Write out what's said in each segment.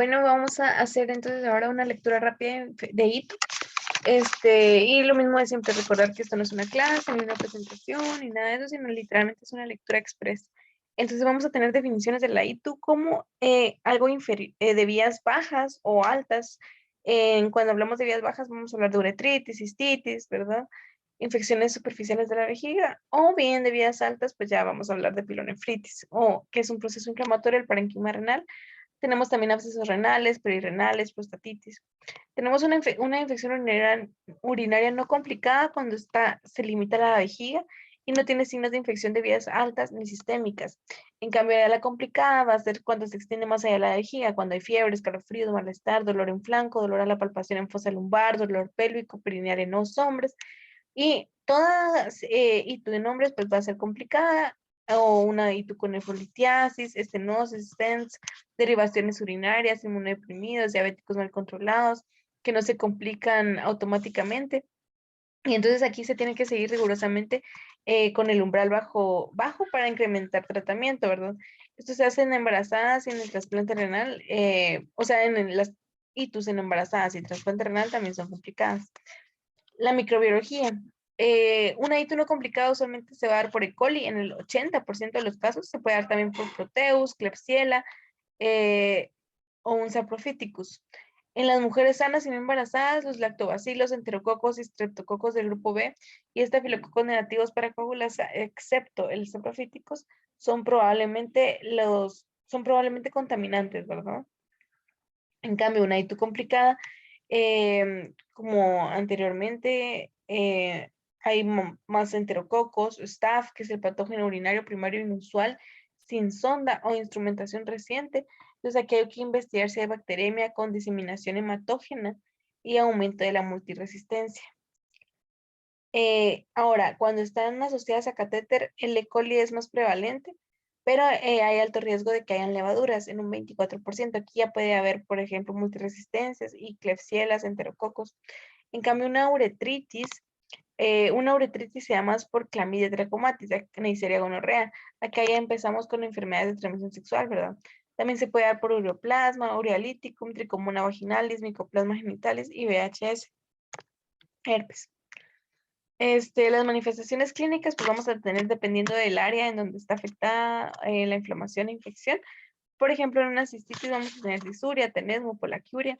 Bueno, vamos a hacer entonces ahora una lectura rápida de IT. Y lo mismo de siempre, recordar que esto no es una clase, ni una presentación, ni nada de eso, sino literalmente es una lectura express. Entonces vamos a tener definiciones de la ITU como algo de vías bajas o altas. Cuando hablamos de vías bajas vamos a hablar de uretritis, cistitis, ¿verdad? Infecciones superficiales de la vejiga, o bien de vías altas, pues ya vamos a hablar de pilonefritis, o que es un proceso inflamatorio del parenquima renal. Tenemos también abscesos renales, perirrenales, prostatitis. Tenemos una infección urinaria no complicada cuando se limita a la vejiga y no tiene signos de infección de vías altas ni sistémicas. En cambio, la complicada va a ser cuando se extiende más allá de la vejiga, cuando hay fiebre, escalofríos, malestar, dolor en flanco, dolor a la palpación en fosa lumbar, dolor pélvico, perineal en los hombres. Y todas ITU de nombres pues va a ser complicada, o una ITU con nefrolitiasis, estenosis, stents, derivaciones urinarias, inmunodeprimidos, diabéticos mal controlados, que no se complican automáticamente. Y entonces aquí se tiene que seguir rigurosamente con el umbral bajo para incrementar tratamiento, ¿verdad? Esto se hace en embarazadas y en el trasplante renal, o sea, en las ITUs en embarazadas y trasplante renal también son complicadas. La microbiología. Un ITU no complicado usualmente se va a dar por E. coli en el 80% de los casos. Se puede dar también por Proteus, Klebsiella eh, o un Saprophyticus. En las mujeres sanas y no embarazadas, los lactobacilos, enterococos y streptococos del grupo B y estafilococos negativos para coagulasa, excepto el Saprophyticus, son probablemente contaminantes, ¿verdad? En cambio, una ITU complicada, como anteriormente, hay más enterococos, staph, que es el patógeno urinario primario inusual, sin sonda o instrumentación reciente. Entonces aquí hay que investigar si hay bacteremia con diseminación hematógena y aumento de la multiresistencia. Ahora, cuando están asociadas a catéter, el E. coli es más prevalente, pero hay alto riesgo de que hayan levaduras en un 24%. Aquí ya puede haber, por ejemplo, multiresistencias y Klebsiellas, enterococos. En cambio, una uretritis se da más por clamidia trachomatis, Neisseria gonorrea. Acá ya empezamos con enfermedades de transmisión sexual, ¿verdad? También se puede dar por ureoplasma, urealiticum, tricomona vaginalis, micoplasma genitalis y VHS, herpes. Las manifestaciones clínicas, pues vamos a tener dependiendo del área en donde está afectada la inflamación e infección. Por ejemplo, en una cistitis vamos a tener disuria, tenesmo, polaquiuria,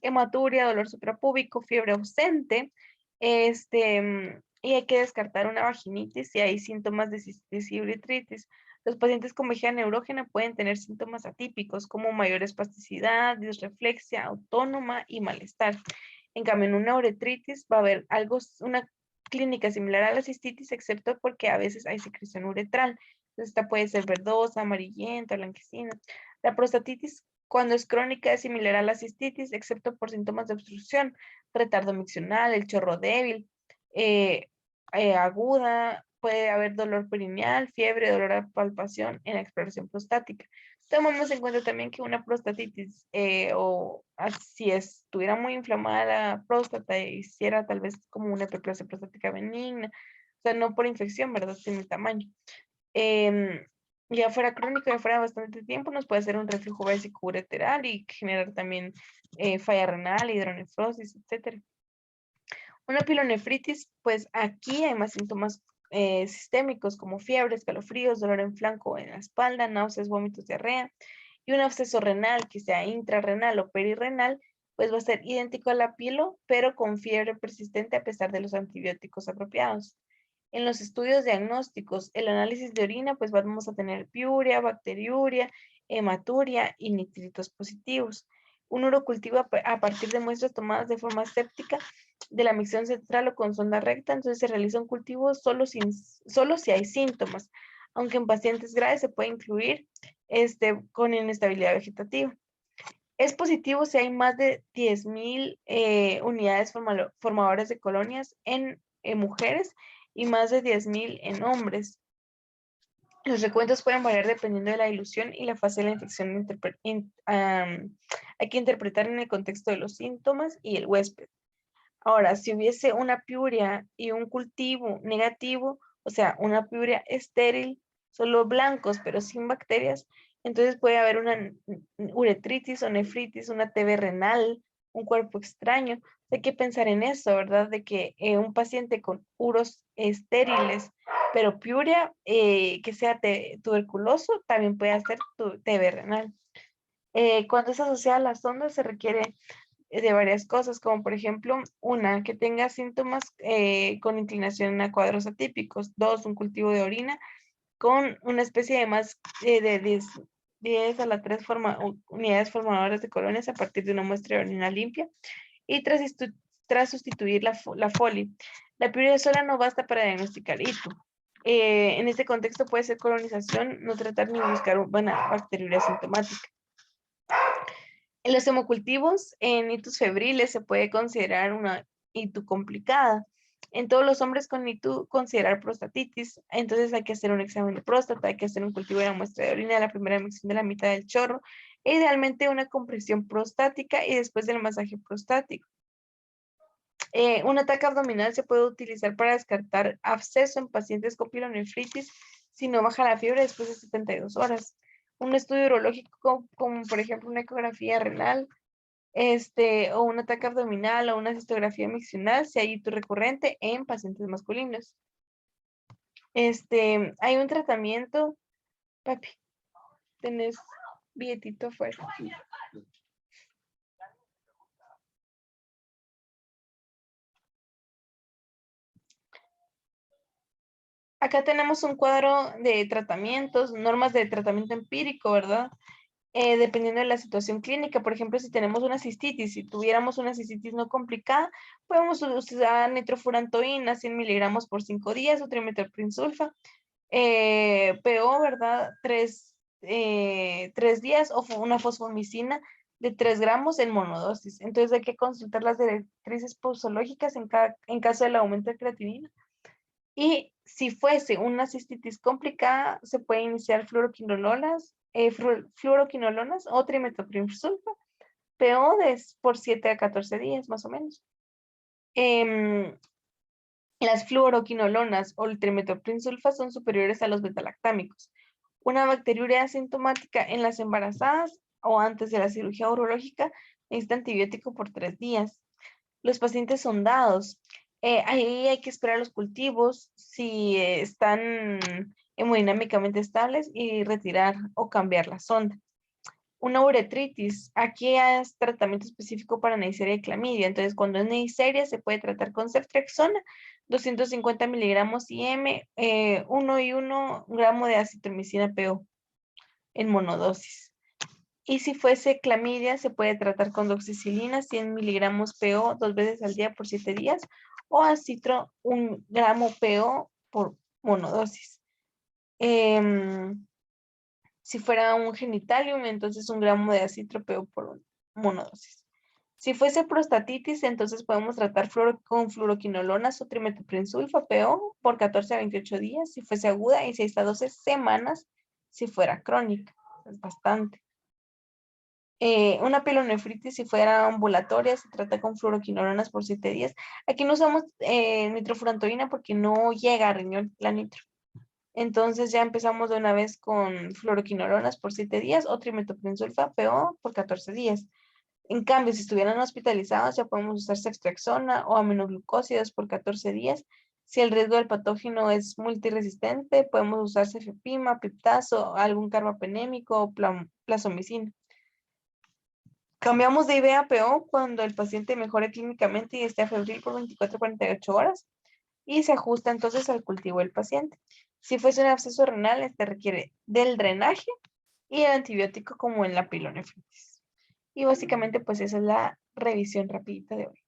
hematuria, dolor suprapúbico, fiebre ausente, y hay que descartar una vaginitis si hay síntomas de cistitis y uretritis. Los pacientes con vejiga neurógena pueden tener síntomas atípicos como mayor espasticidad, disreflexia autónoma y malestar. En cambio, en una uretritis va a haber una clínica similar a la cistitis, excepto porque a veces hay secreción uretral. Entonces, esta puede ser verdosa, amarillenta, blanquecina. La prostatitis, cuando es crónica, es similar a la cistitis, excepto por síntomas de obstrucción, retardo miccional, el chorro débil, eh, aguda, puede haber dolor perineal, fiebre, dolor a palpación en la exploración prostática. Tomamos en cuenta también que una prostatitis si estuviera muy inflamada la próstata y hiciera tal vez como una hiperplasia prostática benigna, o sea, no por infección, ¿verdad? Tiene el tamaño. Em, ya fuera crónico, ya fuera bastante tiempo, nos puede hacer un reflujo básico ureteral y generar también falla renal, hidronefrosis, etcétera. Una pilonefritis, pues aquí hay más síntomas sistémicos como fiebre, escalofríos, dolor en flanco o en la espalda, náuseas, vómitos, diarrea. Y un absceso renal, que sea intrarrenal o perirrenal, pues va a ser idéntico a la pilo, pero con fiebre persistente a pesar de los antibióticos apropiados. En los estudios diagnósticos, el análisis de orina, pues vamos a tener piuria, bacteriuria, hematuria y nitritos positivos. Un urocultivo a partir de muestras tomadas de forma séptica de la micción central o con sonda recta, entonces se realiza un cultivo solo si hay síntomas, aunque en pacientes graves se puede incluir con inestabilidad vegetativa. Es positivo si hay más de 10.000 unidades formadoras de colonias en mujeres y más de 10.000 en hombres. Los recuentos pueden variar dependiendo de la ilusión y la fase de la infección. Hay que interpretar en el contexto de los síntomas y el huésped. Ahora, si hubiese una piuria y un cultivo negativo, o sea, una piuria estéril solo blancos, pero sin bacterias, entonces puede haber una uretritis o nefritis, una TB renal, un cuerpo extraño. Hay que pensar en eso, ¿verdad? De que un paciente con uros estériles, pero piuria, que sea tuberculoso, también puede hacer TB renal. Cuando es asociada a las ondas, se requiere de varias cosas, como por ejemplo, una, que tenga síntomas con inclinación a cuadros atípicos. Dos, un cultivo de orina con una especie de más de 10 a la 3 unidades formadoras de colonias a partir de una muestra de orina limpia. Y tras sustituir la foli. La piuria sola no basta para diagnosticar ITU. En este contexto puede ser colonización, no tratar ni buscar una bacteriuria sintomática. En los hemocultivos, en itus febriles se puede considerar una ITU complicada. En todos los hombres con ITU, considerar prostatitis. Entonces hay que hacer un examen de próstata, hay que hacer un cultivo de la muestra de orina, la primera emisión de la mitad del chorro, e idealmente una compresión prostática y después del masaje prostático. Un ataque abdominal se puede utilizar para descartar absceso en pacientes con pilonefritis si no baja la fiebre después de 72 horas. Un estudio urológico como por ejemplo una ecografía renal, o un ataque abdominal o una cistografía miccional si hay hito recurrente en pacientes masculinos. Hay un tratamiento, papi, tenés billetito afuera. Acá tenemos un cuadro de tratamientos, normas de tratamiento empírico, ¿verdad? Dependiendo de la situación clínica. Por ejemplo, si tenemos una cistitis, si tuviéramos una cistitis no complicada, podemos usar nitrofurantoína, 100 miligramos por 5 días, o trimethoprim-sulfa, PO, ¿verdad? 3 días, o una fosfomicina de 3 gramos en monodosis. Entonces hay que consultar las directrices posológicas en caso del aumento de creatinina. Y si fuese una cistitis complicada, se puede iniciar fluoroquinolonas o trimethoprim-sulfa, PO por 7 a 14 días, más o menos. Las fluoroquinolonas o el trimethoprim-sulfa son superiores a los betalactámicos. Una bacteriuria asintomática en las embarazadas o antes de la cirugía urológica necesita antibiótico por 3 días. Los pacientes sondados, ahí hay que esperar los cultivos si están hemodinámicamente estables y retirar o cambiar la sonda. Una uretritis, aquí es tratamiento específico para Neisseria y clamidia. Entonces, cuando es Neisseria, se puede tratar con ceftriaxona, 250 miligramos IM, 1 y 1 gramo de acitromicina PO en monodosis. Y si fuese clamidia, se puede tratar con doxicilina, 100 miligramos PO 2 veces al día por 7 días, o acitro 1 gramo PO por monodosis. Si fuera un genitalium, entonces 1 gramo de acitro PO por monodosis. Si fuese prostatitis, entonces podemos tratar con fluoroquinolonas o trimethoprim-sulfa PO por 14 a 28 días. Si fuese aguda, y 6 a 12 semanas si fuera crónica. Es bastante. Una pilonefritis, si fuera ambulatoria, se trata con fluoroquinolonas por 7 días. Aquí no usamos nitrofurantoína porque no llega a riñón la nitro. Entonces ya empezamos de una vez con fluoroquinolonas por 7 días o trimethoprim-sulfa PO por 14 días. En cambio, si estuvieran hospitalizados, ya podemos usar ceftriaxona o aminoglucósidos por 14 días. Si el riesgo del patógeno es multiresistente, podemos usar cefepima, piptazo, algún carbapenémico o plazomicina. Cambiamos de IV a PO cuando el paciente mejore clínicamente y esté febril por 24 a 48 horas y se ajusta entonces al cultivo del paciente. Si fuese un absceso renal, este requiere del drenaje y el antibiótico como en la pilonefritis. Y básicamente pues esa es la revisión rapidita de hoy.